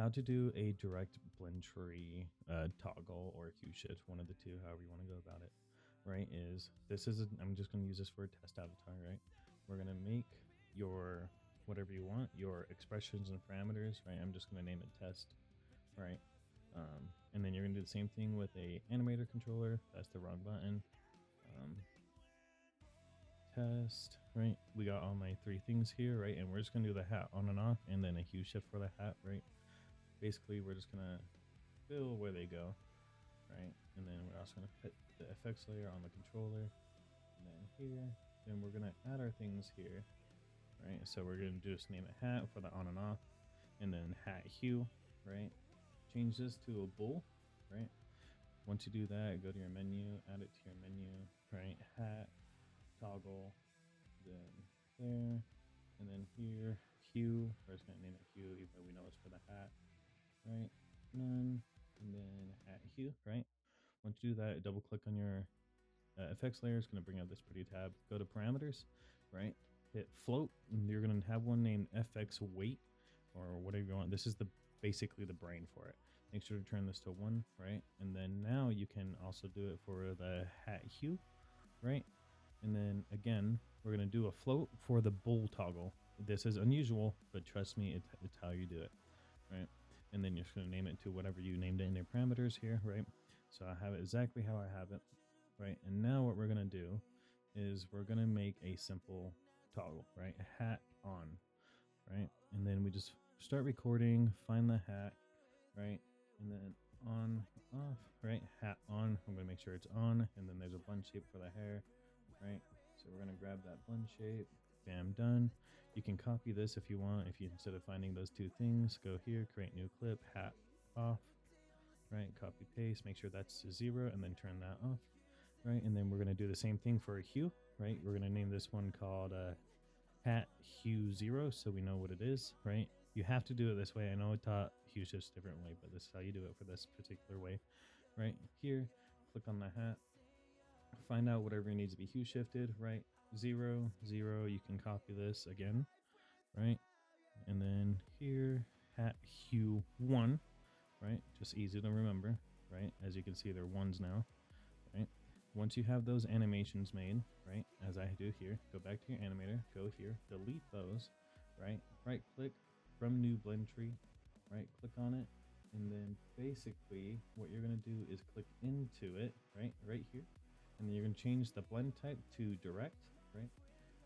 how to do a direct blend tree toggle or hue shift, one of the two, however you want to go about it, right? I'm just going to use this for a test avatar, right? We're going to make your whatever you want, your expressions and parameters, right? I'm just going to name it test, right? And then you're going to do the same thing with a animator controller. That's the wrong button. Test, right? We got all my three things here, right? And we're just going to do the hat on and off, and then a hue shift for the hat, right? Basically, we're just going to fill where they go, right? And then we're also going to put the FX layer on the controller, and then here. Then we're going to add our things here, right? So we're going to just name a hat for the on and off, and then hat hue, right? Change this to a bull, right? Once you do that, go to your menu, add it to your menu, right? Hat, toggle, then there, and then here, hue. We're just going to name it hue, even though we know it's for the hat, right? None, and then hat hue, right? Once you do that, double click on your FX layer. It's going to bring up this pretty tab. Go to parameters, right? Hit float, and you're going to have one named FX weight or whatever you want. This is basically the brain for it. Make sure to turn this to 1, right? And then now you can also do it for the hat hue, right? And then again, we're going to do a float for the bull toggle. This is unusual, but trust me, it's how you do it, right? And then you're just going to name it to whatever you named it in your parameters here, right? So I have it exactly how I have it, right? And now what we're going to do is we're going to make a simple toggle, right? Hat on, right? And then we just start recording, find the hat, right? And then on, off, right? Hat on. I'm going to make sure it's on. And then there's a bun shape for the hair, right? So we're going to grab that bun shape. Bam, done. You can copy this if you want. If you, instead of finding those two things, go here, create new clip, hat off, right? Copy paste, make sure that's 0, and then turn that off, right? And then we're going to do the same thing for a hue, right? We're going to name this one called hat hue 0, so we know what it is, right? You have to do it this way. I know I taught hue shifts a different way, but this is how you do it for this particular way, right? Here, click on the hat, find out whatever needs to be hue shifted, right? 0, 0, you can copy this again, right? And then here, hat hue 1, right? Just easy to remember, right? As you can see, they're 1s now, right? Once you have those animations made, right, as I do here, go back to your animator, go here, delete those, right? Right click from new blend tree, right? Click on it, and then basically what you're going to do is click into it, right here, and then you're going to change the blend type to direct, right?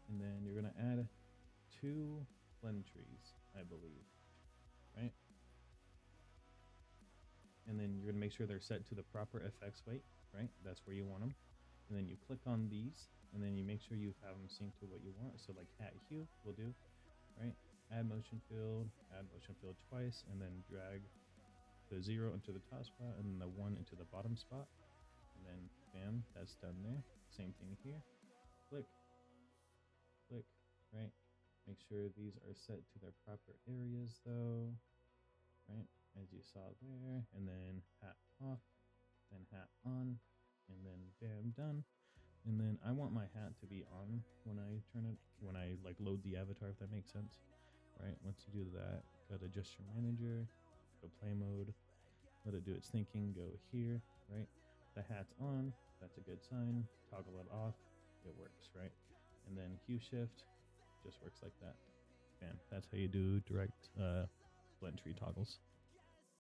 And then you're going to add 2 blend trees, I believe, right? And then you're going to make sure they're set to the proper FX weight, right? That's where you want them. And then you click on these, and then you make sure you have them synced to what you want. So like hat hue will do, right? Add motion field twice, and then drag the 0 into the top spot and then the 1 into the bottom spot. And then bam, that's done there. Same thing here. Click, click, right? Make sure these are set to their proper areas though, right? As you saw there, and then hat off, then hat on, and then bam, done. And then I want my hat to be on when I turn it, when I like load the avatar, if that makes sense, right? Once you do that, go to gesture manager, go play mode, let it do its thinking, go here, right? The hat's on, that's a good sign. Toggle it off, it works, right? And then hue shift just works like that. Bam, that's how you do direct blend tree toggles.